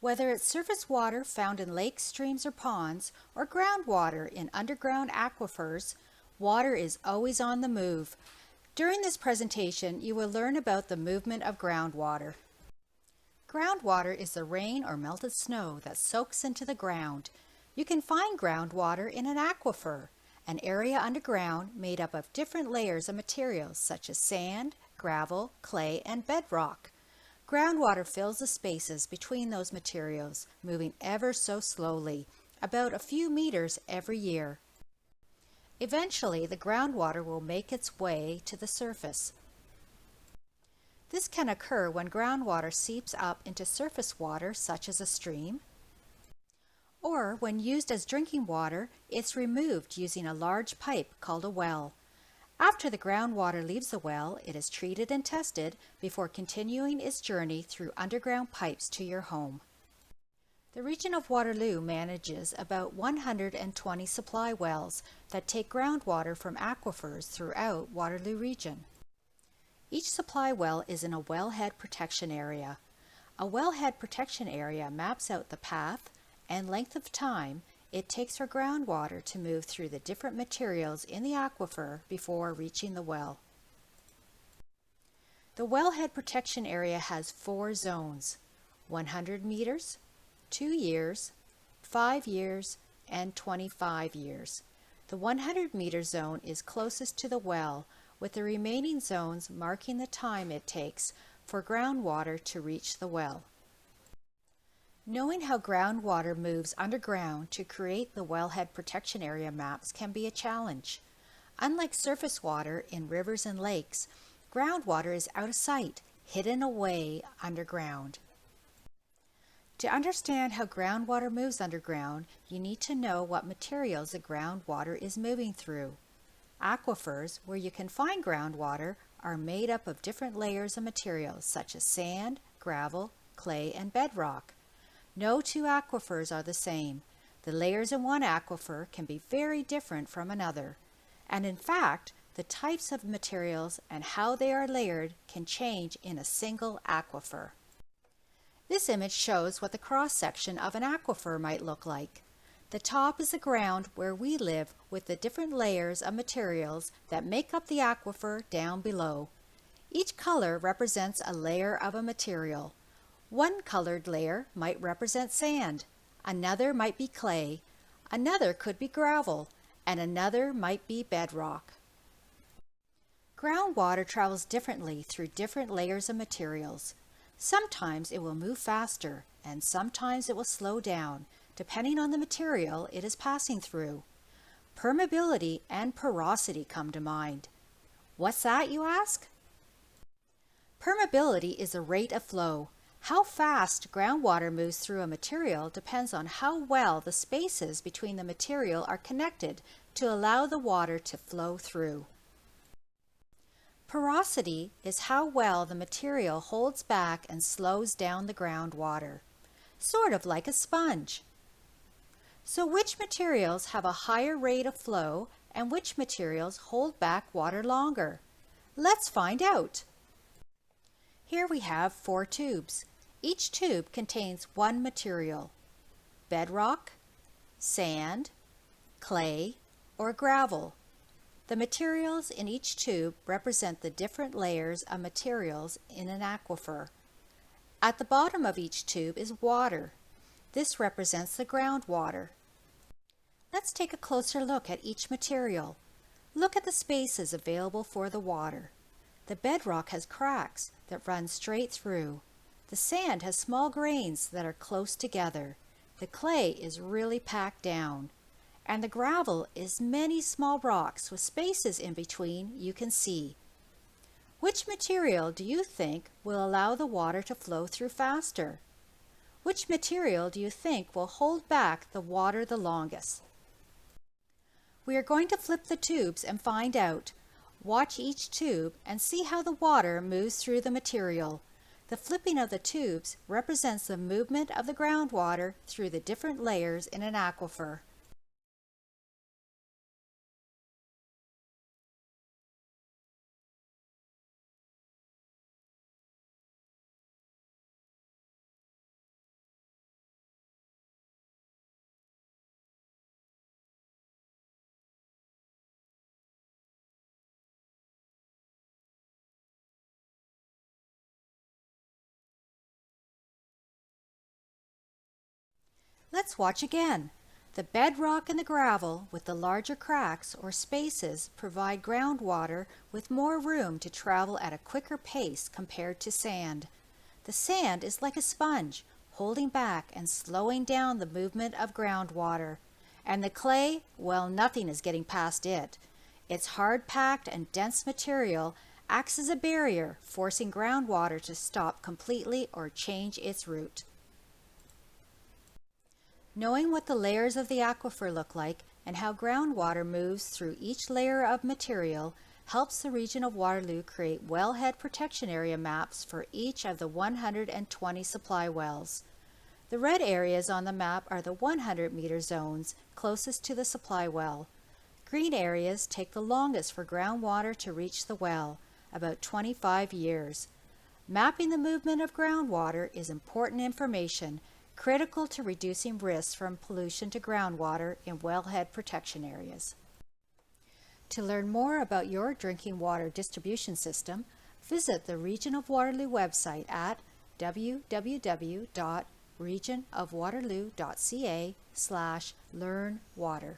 Whether it's surface water found in lakes, streams, or ponds, or groundwater in underground aquifers, water is always on the move. During this presentation, you will learn about the movement of groundwater. Groundwater is the rain or melted snow that soaks into the ground. You can find groundwater in an aquifer, an area underground made up of different layers of materials such as sand, gravel, clay, and bedrock. Groundwater fills the spaces between those materials, moving ever so slowly, about a few meters every year. Eventually, the groundwater will make its way to the surface. This can occur when groundwater seeps up into surface water, such as a stream, or when used as drinking water, it's removed using a large pipe called a well. After the groundwater leaves the well, it is treated and tested before continuing its journey through underground pipes to your home. The region of Waterloo manages about 120 supply wells that take groundwater from aquifers throughout Waterloo region. Each supply well is in a wellhead protection area. A wellhead protection area maps out the path and length of time it takes for groundwater to move through the different materials in the aquifer before reaching the well. The wellhead protection area has 4 zones: 100 meters, 2 years, 5 years, and 25 years. The 100-meter zone is closest to the well, with the remaining zones marking the time it takes for groundwater to reach the well. Knowing how groundwater moves underground to create the wellhead protection area maps can be a challenge. Unlike surface water in rivers and lakes, groundwater is out of sight, hidden away underground. To understand how groundwater moves underground, you need to know what materials the groundwater is moving through. Aquifers, where you can find groundwater, are made up of different layers of materials such as sand, gravel, clay, and bedrock. No 2 aquifers are the same. The layers in one aquifer can be very different from another. And in fact, the types of materials and how they are layered can change in a single aquifer. This image shows what the cross-section of an aquifer might look like. The top is the ground where we live, with the different layers of materials that make up the aquifer down below. Each color represents a layer of a material. One colored layer might represent sand, another might be clay, another could be gravel, and another might be bedrock. Groundwater travels differently through different layers of materials. Sometimes it will move faster, and sometimes it will slow down, depending on the material it is passing through. Permeability and porosity come to mind. What's that, you ask? Permeability is the rate of flow. How fast groundwater moves through a material depends on how well the spaces between the material are connected to allow the water to flow through. Porosity is how well the material holds back and slows down the groundwater, sort of like a sponge. So which materials have a higher rate of flow and which materials hold back water longer? Let's find out. Here we have 4 tubes. Each tube contains one material: bedrock, sand, clay, or gravel. The materials in each tube represent the different layers of materials in an aquifer. At the bottom of each tube is water. This represents the groundwater. Let's take a closer look at each material. Look at the spaces available for the water. The bedrock has cracks that run straight through. The sand has small grains that are close together. The clay is really packed down. And the gravel is many small rocks with spaces in between you can see. Which material do you think will allow the water to flow through faster? Which material do you think will hold back the water the longest? We are going to flip the tubes and find out. Watch each tube and see how the water moves through the material. The flipping of the tubes represents the movement of the groundwater through the different layers in an aquifer. Let's watch again. The bedrock and the gravel with the larger cracks or spaces provide groundwater with more room to travel at a quicker pace compared to sand. The sand is like a sponge, holding back and slowing down the movement of groundwater. And the clay, well, nothing is getting past it. Its hard-packed and dense material acts as a barrier, forcing groundwater to stop completely or change its route. Knowing what the layers of the aquifer look like and how groundwater moves through each layer of material helps the region of Waterloo create wellhead protection area maps for each of the 120 supply wells. The red areas on the map are the 100-meter zones closest to the supply well. Green areas take the longest for groundwater to reach the well, about 25 years. Mapping the movement of groundwater is important information critical to reducing risks from pollution to groundwater in wellhead protection areas. To learn more about your drinking water distribution system, visit the Region of Waterloo website at www.regionofwaterloo.ca/learnwater.